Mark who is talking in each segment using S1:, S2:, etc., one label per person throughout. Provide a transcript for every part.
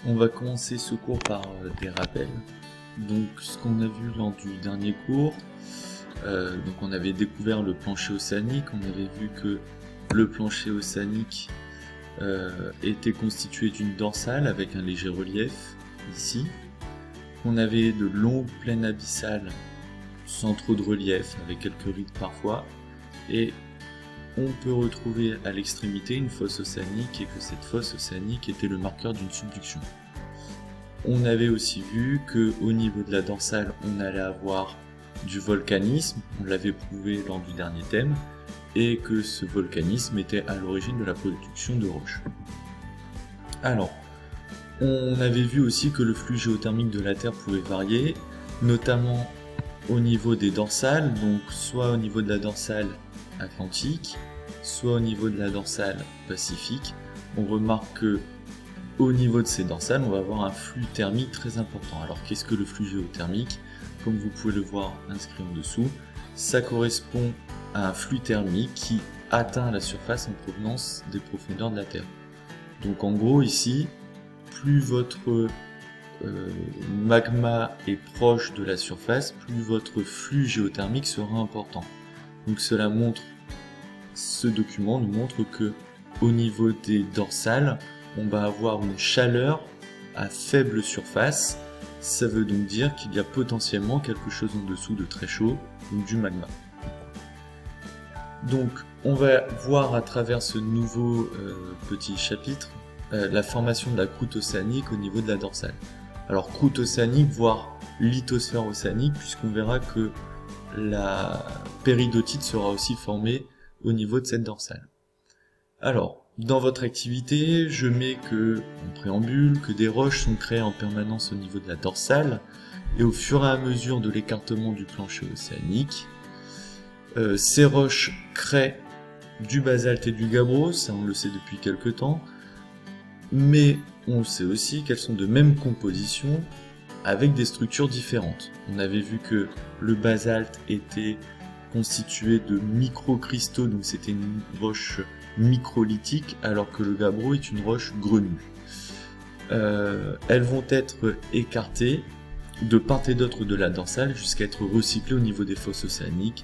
S1: On va commencer ce cours par des rappels. Donc ce qu'on a vu lors du dernier cours, donc on avait découvert le plancher océanique, on avait vu que le plancher océanique était constitué d'une dorsale avec un léger relief ici. On avait de longues plaines abyssales sans trop de relief, avec quelques rides parfois, et on peut retrouver à l'extrémité une fosse océanique et que cette fosse océanique était le marqueur d'une subduction. On avait aussi vu qu'au niveau de la dorsale, on allait avoir du volcanisme, on l'avait prouvé lors du dernier thème, et que ce volcanisme était à l'origine de la production de roches. Alors, on avait vu aussi que le flux géothermique de la Terre pouvait varier, notamment au niveau des dorsales, donc soit au niveau de la dorsale atlantique, soit au niveau de la dorsale pacifique. On remarque que au niveau de ces dorsales, on va avoir un flux thermique très important. Alors qu'est-ce que le flux géothermique? Comme vous pouvez le voir inscrit en dessous, ça correspond à un flux thermique qui atteint la surface en provenance des profondeurs de la Terre. Donc en gros ici, plus votre magma est proche de la surface, plus votre flux géothermique sera important. Donc cela montre, ce document nous montre que au niveau des dorsales, on va avoir une chaleur à faible surface. Ça veut donc dire qu'il y a potentiellement quelque chose en dessous de très chaud, donc du magma. Donc on va voir à travers ce nouveau petit chapitre la formation de la croûte océanique au niveau de la dorsale. Alors croûte océanique, voire lithosphère océanique, puisqu'on verra que la péridotite sera aussi formée au niveau de cette dorsale. Alors, dans votre activité, je mets que, en préambule, que des roches sont créées en permanence au niveau de la dorsale, et au fur et à mesure de l'écartement du plancher océanique, ces roches créent du basalte et du gabbro, ça on le sait depuis quelque temps, mais on sait aussi qu'elles sont de même composition avec des structures différentes. On avait vu que le basalte était constitué de microcristaux, donc c'était une roche microlithique, alors que le gabbro est une roche grenue. Elles vont être écartées de part et d'autre de la dorsale jusqu'à être recyclées au niveau des fosses océaniques,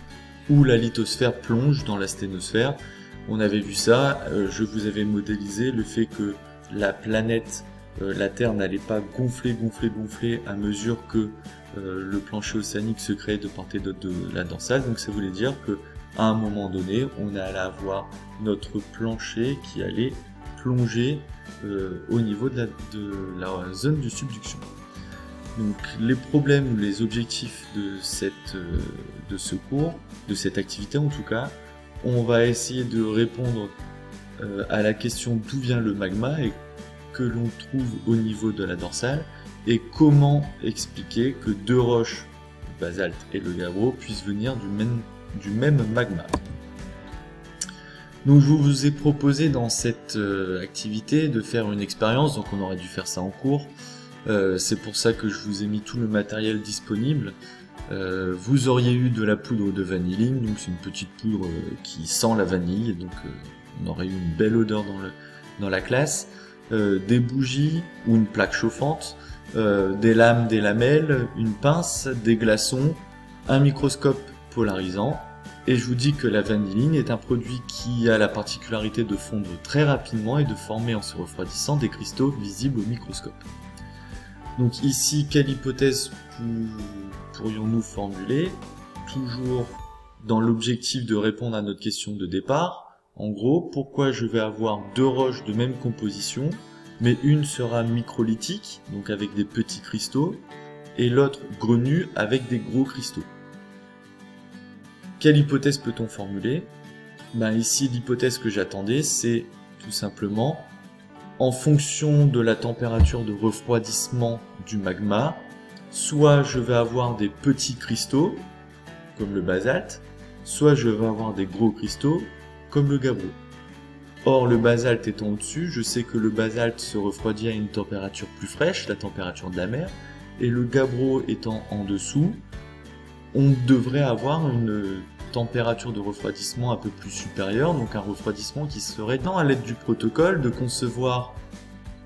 S1: où la lithosphère plonge dans la sténosphère. On avait vu ça, je vous avais modélisé le fait que la planète, la Terre n'allait pas gonfler à mesure que le plancher océanique se créait de part et d'autre de la dorsale. Donc ça voulait dire que à un moment donné, on allait avoir notre plancher qui allait plonger au niveau de la zone de subduction. Donc les problèmes ou les objectifs de ce cours, de cette activité en tout cas, on va essayer de répondre à la question d'où vient le magma et que l'on trouve au niveau de la dorsale, et comment expliquer que deux roches, le basalte et le gabbro, puissent venir du même magma. Donc je vous ai proposé dans cette activité de faire une expérience, donc on aurait dû faire ça en cours. C'est pour ça que je vous ai mis tout le matériel disponible. Vous auriez eu de la poudre de vanilline, donc c'est une petite poudre qui sent la vanille, donc on aurait eu une belle odeur dans la classe. Des bougies ou une plaque chauffante, des lames, des lamelles, une pince, des glaçons, un microscope polarisant, et je vous dis que la vanilline est un produit qui a la particularité de fondre très rapidement et de former en se refroidissant des cristaux visibles au microscope. Donc ici, quelle hypothèse pourrions-nous formuler, toujours dans l'objectif de répondre à notre question de départ? En gros, pourquoi je vais avoir deux roches de même composition, mais une sera microlithique, donc avec des petits cristaux, et l'autre grenue avec des gros cristaux. Quelle hypothèse peut-on formuler? Ici, l'hypothèse que j'attendais, c'est tout simplement, en fonction de la température de refroidissement du magma, soit je vais avoir des petits cristaux, comme le basalte, soit je vais avoir des gros cristaux, comme le gabbro. Or, le basalte étant au-dessus, je sais que le basalte se refroidit à une température plus fraîche, la température de la mer, et le gabbro étant en dessous, on devrait avoir une température de refroidissement un peu plus supérieure, donc un refroidissement qui serait à l'aide du protocole de concevoir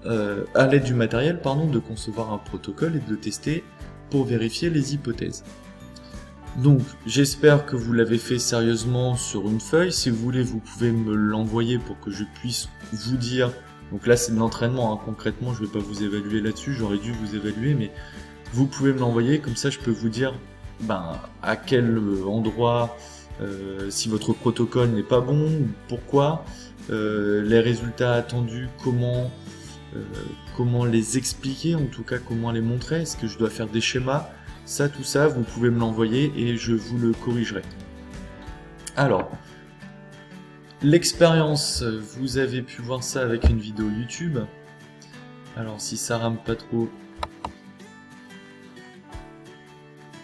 S1: à l'aide du matériel, pardon, de concevoir un protocole et de le tester pour vérifier les hypothèses. Donc, j'espère que vous l'avez fait sérieusement sur une feuille. Si vous voulez, vous pouvez me l'envoyer pour que je puisse vous dire. Donc là, c'est de l'entraînement, hein. Concrètement, je ne vais pas vous évaluer là-dessus. J'aurais dû vous évaluer, mais vous pouvez me l'envoyer. Comme ça, je peux vous dire à quel endroit, si votre protocole n'est pas bon, pourquoi, les résultats attendus, comment les expliquer, en tout cas comment les montrer, est-ce que je dois faire des schémas, ça, tout ça, vous pouvez me l'envoyer et je vous le corrigerai. Alors, l'expérience, vous avez pu voir ça avec une vidéo YouTube. Alors si ça rame pas trop,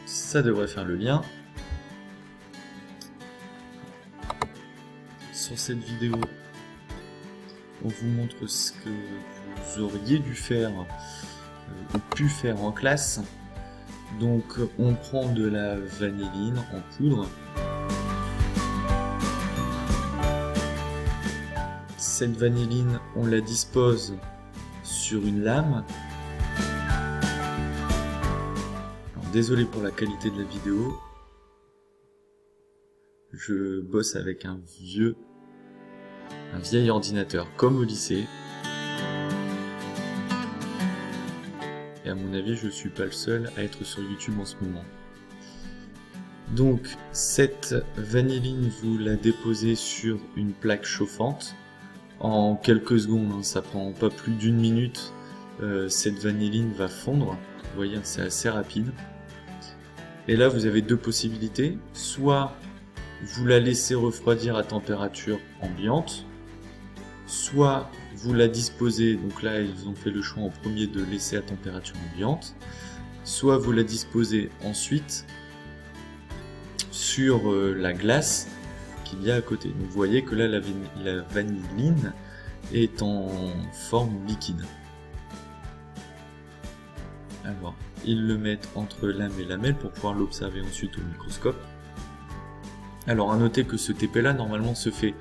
S1: ça devrait faire le lien. Sur cette vidéo, on vous montre ce que vous auriez dû faire ou pu faire en classe. Donc on prend de la vanilline en poudre. Cette vanilline, on la dispose sur une lame. Alors, désolé pour la qualité de la vidéo. Je bosse avec un vieil ordinateur, comme au lycée. Et à mon avis, je suis pas le seul à être sur YouTube en ce moment. Donc, cette vanilline, vous la déposez sur une plaque chauffante. En quelques secondes, hein, ça prend pas plus d'une minute, cette vanilline va fondre. Vous voyez, c'est assez rapide. Et là, vous avez deux possibilités. Soit vous la laissez refroidir à température ambiante, soit vous la disposez, donc là ils ont fait le choix en premier de laisser à température ambiante, soit vous la disposez ensuite sur la glace qu'il y a à côté. Donc vous voyez que là la vanilline est en forme liquide. Alors, ils le mettent entre lame et lamelle pour pouvoir l'observer ensuite au microscope. Alors à noter que ce TP là normalement se fait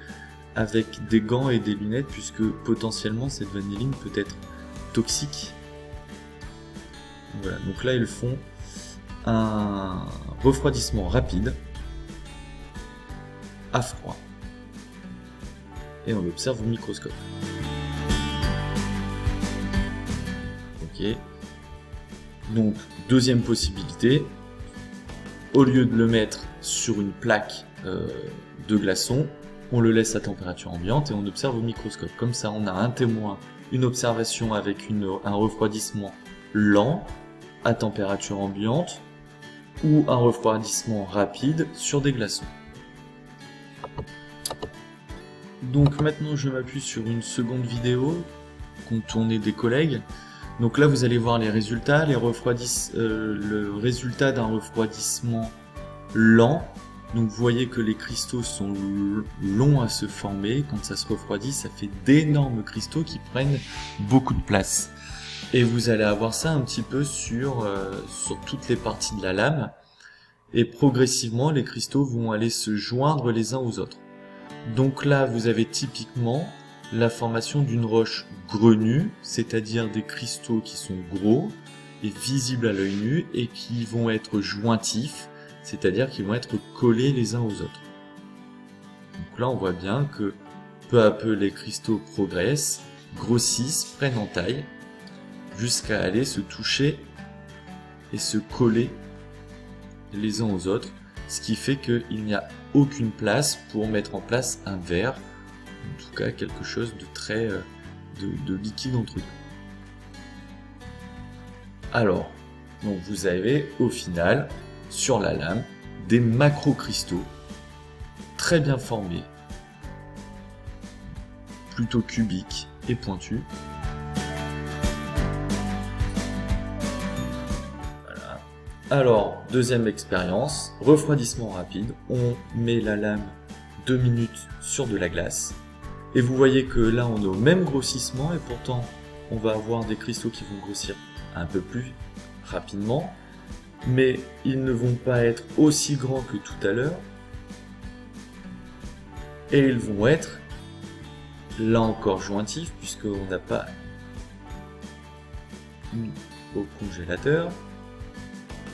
S1: avec des gants et des lunettes puisque potentiellement cette vanilline peut être toxique. Voilà, donc là ils font un refroidissement rapide à froid et on l'observe au microscope. Ok. Donc deuxième possibilité, au lieu de le mettre sur une plaque de glaçons, on le laisse à température ambiante et on observe au microscope. Comme ça, on a un témoin, une observation avec un refroidissement lent à température ambiante ou un refroidissement rapide sur des glaçons. Donc maintenant, je m'appuie sur une seconde vidéo qu'ont tourné des collègues. Donc là, vous allez voir les résultats, le résultat d'un refroidissement lent. Donc vous voyez que les cristaux sont longs à se former. Quand ça se refroidit, ça fait d'énormes cristaux qui prennent beaucoup de place. Et vous allez avoir ça un petit peu sur toutes les parties de la lame. Et progressivement, les cristaux vont aller se joindre les uns aux autres. Donc là, vous avez typiquement la formation d'une roche grenue, c'est-à-dire des cristaux qui sont gros et visibles à l'œil nu et qui vont être jointifs, c'est-à-dire qu'ils vont être collés les uns aux autres. Donc là, on voit bien que peu à peu, les cristaux progressent, grossissent, prennent en taille, jusqu'à aller se toucher et se coller les uns aux autres, ce qui fait qu'il n'y a aucune place pour mettre en place un verre, en tout cas quelque chose de très de liquide entre deux. Alors, donc vous avez au final sur la lame des macrocristaux très bien formés, plutôt cubiques et pointus. Voilà. Alors, deuxième expérience, refroidissement rapide, on met la lame 2 minutes sur de la glace, et vous voyez que là on est au même grossissement, et pourtant on va avoir des cristaux qui vont grossir un peu plus rapidement, mais ils ne vont pas être aussi grands que tout à l'heure, et ils vont être là encore jointifs, puisqu'on n'a pas mis au congélateur.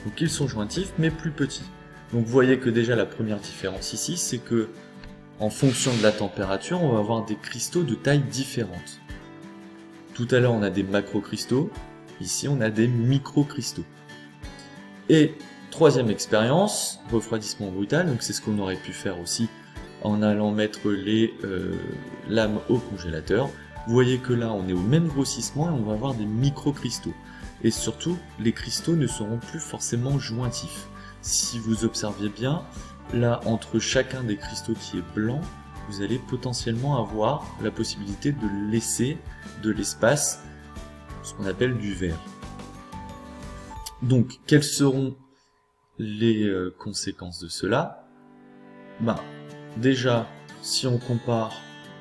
S1: Donc ils sont jointifs mais plus petits. Donc vous voyez que déjà la première différence ici, c'est que en fonction de la température, on va avoir des cristaux de taille différente. Tout à l'heure on a des macrocristaux, ici on a des microcristaux. Et troisième expérience, refroidissement brutal, donc c'est ce qu'on aurait pu faire aussi en allant mettre les lames au congélateur. Vous voyez que là on est au même grossissement et on va avoir des microcristaux. Et surtout, les cristaux ne seront plus forcément jointifs. Si vous observez bien, là entre chacun des cristaux qui est blanc, vous allez potentiellement avoir la possibilité de laisser de l'espace, ce qu'on appelle du vert. Donc, quelles seront les conséquences de cela? Déjà, si on compare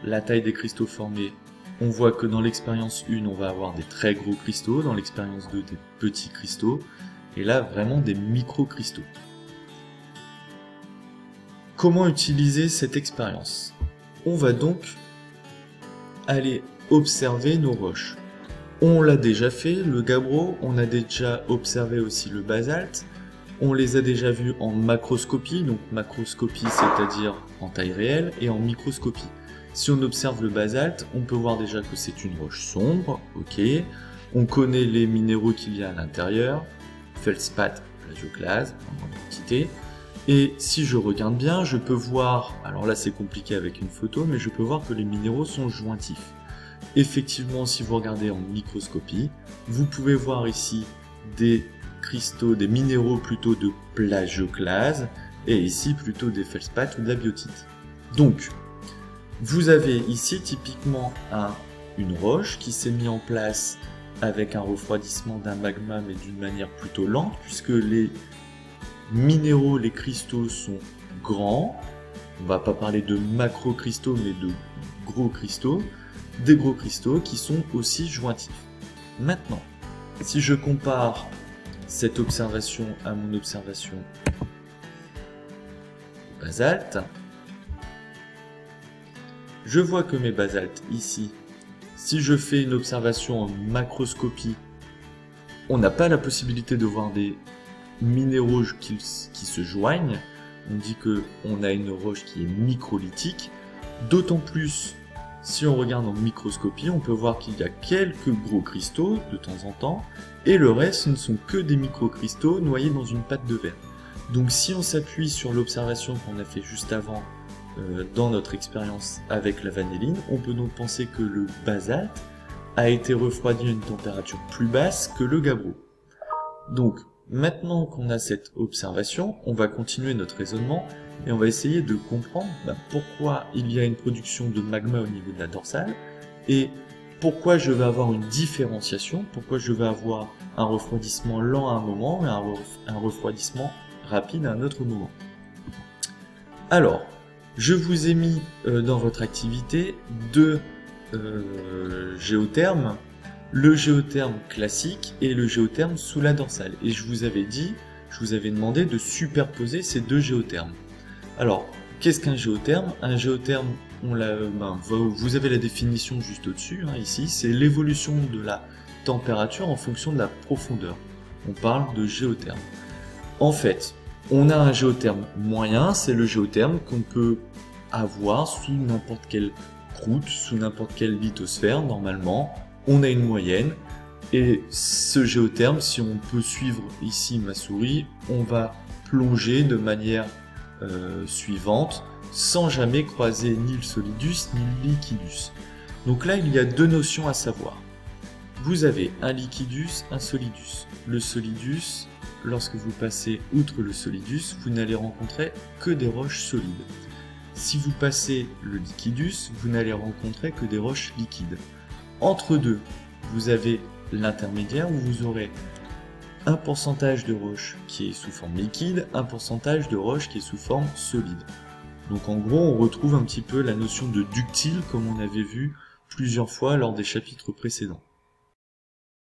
S1: la taille des cristaux formés, on voit que dans l'expérience 1, on va avoir des très gros cristaux, dans l'expérience 2, des petits cristaux, et là, vraiment des micro-cristaux. Comment utiliser cette expérience? On va donc aller observer nos roches. On l'a déjà fait, le gabbro, on a déjà observé aussi le basalte, on les a déjà vus en macroscopie, donc macroscopie c'est-à-dire en taille réelle, et en microscopie. Si on observe le basalte, on peut voir déjà que c'est une roche sombre, ok. On connaît les minéraux qu'il y a à l'intérieur, feldspath, plagioclase, en grande quantité. Et si je regarde bien, je peux voir, alors là c'est compliqué avec une photo, mais je peux voir que les minéraux sont jointifs. Effectivement, si vous regardez en microscopie, vous pouvez voir ici des cristaux, des minéraux plutôt de plagioclase, et ici plutôt des feldspath ou de la biotite. Donc, vous avez ici typiquement une roche qui s'est mise en place avec un refroidissement d'un magma mais d'une manière plutôt lente puisque les minéraux, les cristaux sont grands. On va pas parler de macro-cristaux mais de gros cristaux. Des gros cristaux qui sont aussi jointifs. Maintenant, si je compare cette observation à mon observation basalte, je vois que mes basaltes ici, si je fais une observation en macroscopie, on n'a pas la possibilité de voir des minéraux qui se joignent. On dit qu'on a une roche qui est microlithique. D'autant plus, si on regarde en microscopie, on peut voir qu'il y a quelques gros cristaux de temps en temps, et le reste, ce ne sont que des microcristaux noyés dans une pâte de verre. Donc si on s'appuie sur l'observation qu'on a fait juste avant, dans notre expérience avec la vanilline, on peut donc penser que le basalte a été refroidi à une température plus basse que le gabbro. Donc, maintenant qu'on a cette observation, on va continuer notre raisonnement et on va essayer de comprendre pourquoi il y a une production de magma au niveau de la dorsale et pourquoi je vais avoir une différenciation, pourquoi je vais avoir un refroidissement lent à un moment et un refroidissement rapide à un autre moment. Alors, je vous ai mis dans votre activité deux géothermes, le géotherme classique et le géotherme sous la dorsale. Et je vous avais demandé de superposer ces deux géothermes. Alors, qu'est-ce qu'un géotherme? Un géotherme, vous avez la définition juste au-dessus, ici, c'est l'évolution de la température en fonction de la profondeur. On parle de géotherme. En fait, on a un géotherme moyen, c'est le géotherme qu'on peut avoir sous n'importe quelle croûte, sous n'importe quelle lithosphère, normalement. On a une moyenne, et ce géotherme, si on peut suivre ici ma souris, on va plonger de manière suivante, sans jamais croiser ni le solidus ni le liquidus. Donc là, il y a deux notions à savoir. Vous avez un liquidus, un solidus. Le solidus, lorsque vous passez outre le solidus, vous n'allez rencontrer que des roches solides. Si vous passez le liquidus, vous n'allez rencontrer que des roches liquides. Entre deux, vous avez l'intermédiaire où vous aurez un pourcentage de roche qui est sous forme liquide, un pourcentage de roche qui est sous forme solide. Donc en gros, on retrouve un petit peu la notion de ductile comme on avait vu plusieurs fois lors des chapitres précédents.